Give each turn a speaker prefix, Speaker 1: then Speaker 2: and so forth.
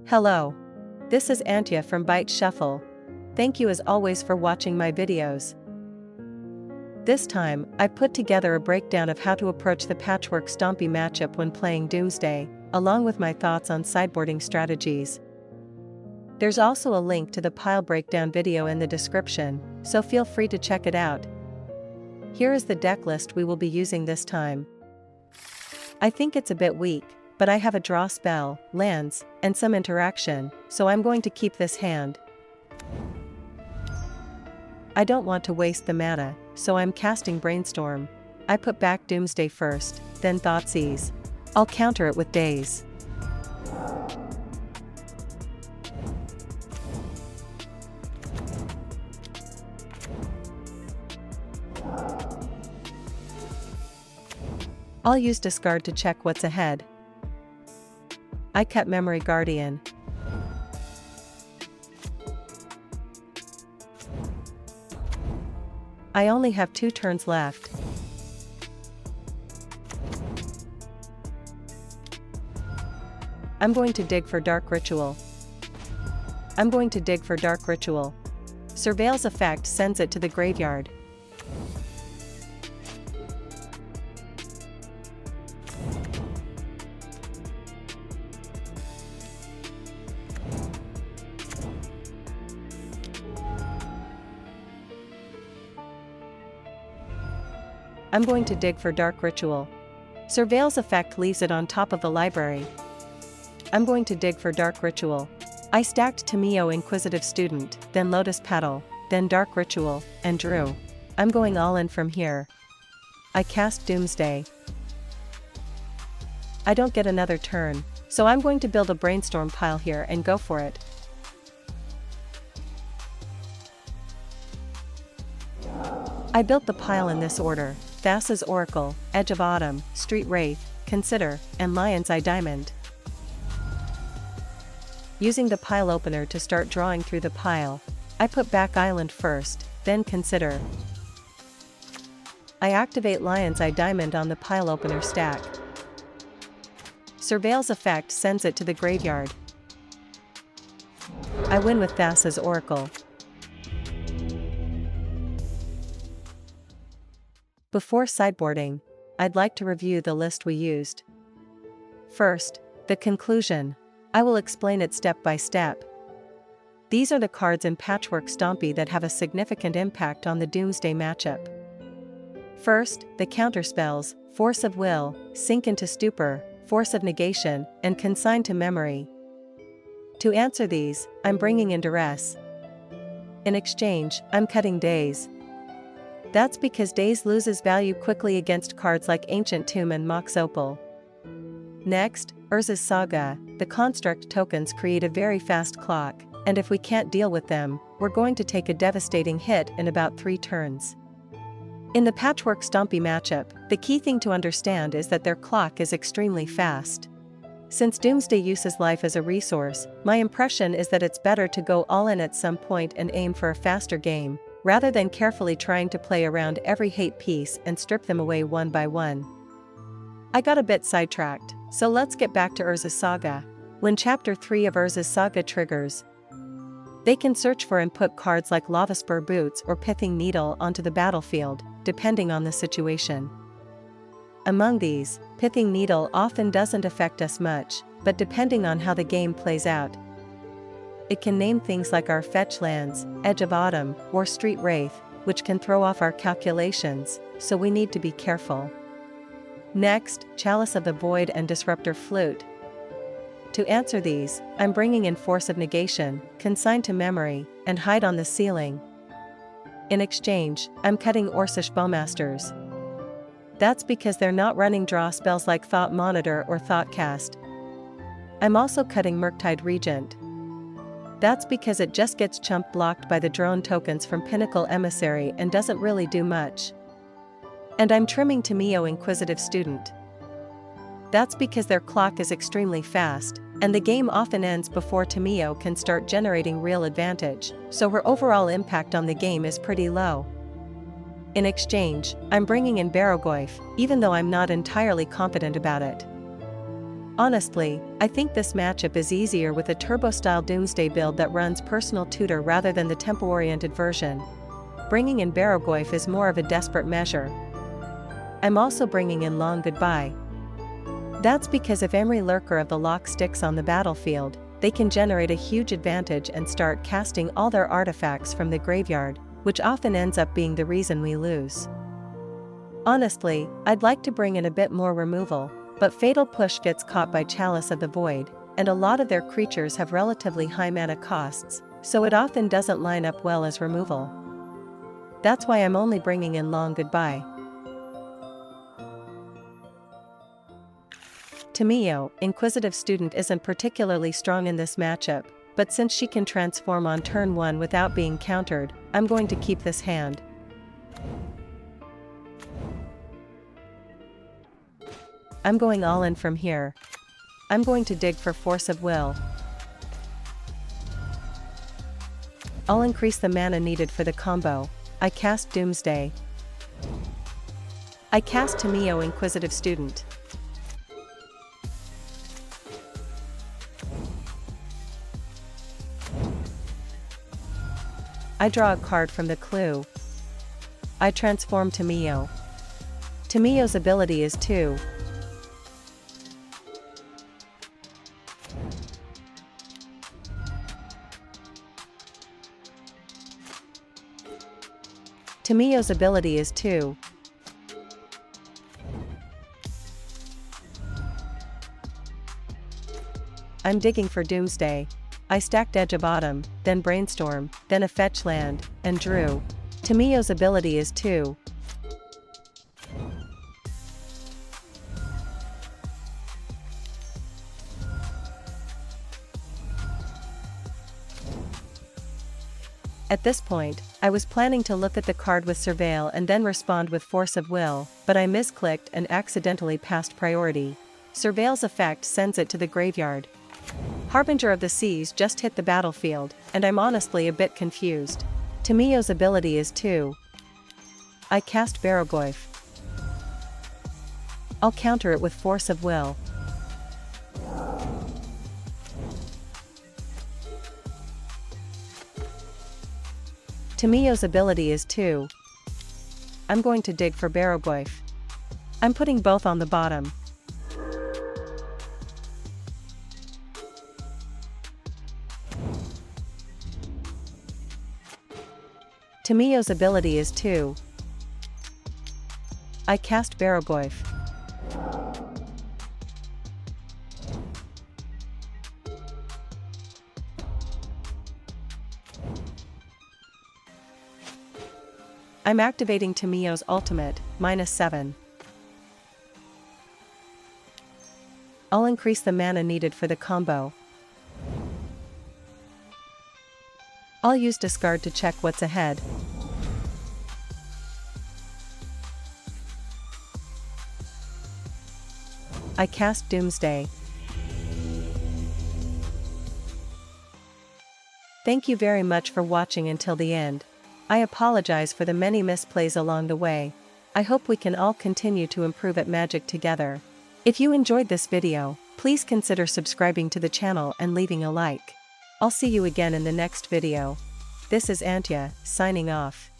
Speaker 1: Hello. This is Antya from Byte Shuffle. Thank you as always for watching my videos. This time, I've put together a breakdown of how to approach the Patchwork Stompy matchup when playing Doomsday, along with my thoughts on sideboarding strategies. There's also a link to the pile breakdown video in the description, so feel free to check it out. Here is the deck list we will be using this time. I think it's a bit weak, but I have a draw spell, lands, and some interaction, so I'm going to keep this hand. I don't want to waste the mana, so I'm casting Brainstorm. I put back Doomsday first, then Thoughtseize. I'll counter it with Daze. I'll use Discard to check what's ahead. I cut Memory Guardian. I only have 2 turns left. I'm going to dig for Dark Ritual. Surveil's effect sends it to the graveyard. I'm going to dig for Dark Ritual. Surveil's effect leaves it on top of the library. I'm going to dig for Dark Ritual. I stacked Tamio Inquisitive Student, then Lotus Petal, then Dark Ritual, and drew. I'm going all in from here. I cast Doomsday. I don't get another turn, so I'm going to build a Brainstorm pile here and go for it. I built the pile in this order: Thassa's Oracle, Edge of Autumn, Street Wraith, Consider, and Lion's Eye Diamond. Using the pile opener to start drawing through the pile, I put back Island first, then Consider. I activate Lion's Eye Diamond on the pile opener stack. Surveil's effect sends it to the graveyard. I win with Thassa's Oracle. Before sideboarding, I'd like to review the list we used. First, the conclusion. I will explain it step by step. These are the cards in Patchwork Stompy that have a significant impact on the Doomsday matchup. First, the counterspells, Force of Will, Sink into Stupor, Force of Negation, and Consign to Memory. To answer these, I'm bringing in Duress. In exchange, I'm cutting Daze. That's because Daze loses value quickly against cards like Ancient Tomb and Mox Opal. Next, Urza's Saga. The construct tokens create a very fast clock, and if we can't deal with them, we're going to take a devastating hit in about 3 turns. In the Patchwork Stompy matchup, the key thing to understand is that their clock is extremely fast. Since Doomsday uses life as a resource, my impression is that it's better to go all in at some point and aim for a faster game, rather than carefully trying to play around every hate piece and strip them away one by one. I got a bit sidetracked, so let's get back to Urza's Saga. When Chapter 3 of Urza's Saga triggers, they can search for and put cards like Lavaspur Boots or Pithing Needle onto the battlefield, depending on the situation. Among these, Pithing Needle often doesn't affect us much, but depending on how the game plays out, it can name things like our fetch lands, Edge of Autumn, or Street Wraith, which can throw off our calculations, so we need to be careful. Next, Chalice of the Void and Disruptor Flute. To answer these, I'm bringing in Force of Negation, Consign to Memory, and Hide on the Ceiling. In exchange, I'm cutting Orcish Bowmasters. That's because they're not running draw spells like Thought Monitor or Thoughtcast. I'm also cutting Murktide Regent. That's because it just gets chump blocked by the drone tokens from Pinnacle Emissary and doesn't really do much. And I'm trimming Tamio Inquisitive Student. That's because their clock is extremely fast, and the game often ends before Tamio can start generating real advantage, so her overall impact on the game is pretty low. In exchange, I'm bringing in Barogoyf, even though I'm not entirely confident about it. Honestly, I think this matchup is easier with a turbo-style Doomsday build that runs personal tutor rather than the tempo-oriented version. Bringing in Barrowgoyf is more of a desperate measure. I'm also bringing in Long Goodbye. That's because if Emery Lurker of the Loch sticks on the battlefield, they can generate a huge advantage and start casting all their artifacts from the graveyard, which often ends up being the reason we lose. Honestly, I'd like to bring in a bit more removal, but Fatal Push gets caught by Chalice of the Void, and a lot of their creatures have relatively high mana costs, so it often doesn't line up well as removal. That's why I'm only bringing in Long Goodbye. Tamiyo, Inquisitive Student, isn't particularly strong in this matchup, but since she can transform on turn 1 without being countered, I'm going to keep this hand. I'm going all in from here. I'm going to dig for Force of Will. I'll increase the mana needed for the combo. I cast Doomsday. I cast Tamiyo, Inquisitive Student. I draw a card from the clue. I transform Tamiyo. Tamiyo's ability is 2. Tamiyo's ability is 2. I'm digging for Doomsday. I stacked Edge of Autumn, then Brainstorm, then a fetch land, and drew. Tamiyo's ability is 2. At this point, I was planning to look at the card with Surveil and then respond with Force of Will, but I misclicked and accidentally passed priority. Surveil's effect sends it to the graveyard. Harbinger of the Seas just hit the battlefield, and I'm honestly a bit confused. Tamiyo's ability is 2. I cast Barrowgoyf. I'll counter it with Force of Will. Tamiyo's ability is 2. I'm going to dig for Barrowgoyf. I'm putting both on the bottom. Tamiyo's ability is 2. I cast Barrowgoyf. I'm activating Tamiyo's ultimate, -7. I'll increase the mana needed for the combo. I'll use discard to check what's ahead. I cast Doomsday. Thank you very much for watching until the end. I apologize for the many misplays along the way. I hope we can all continue to improve at Magic together. If you enjoyed this video, please consider subscribing to the channel and leaving a like. I'll see you again in the next video. This is Antya, signing off.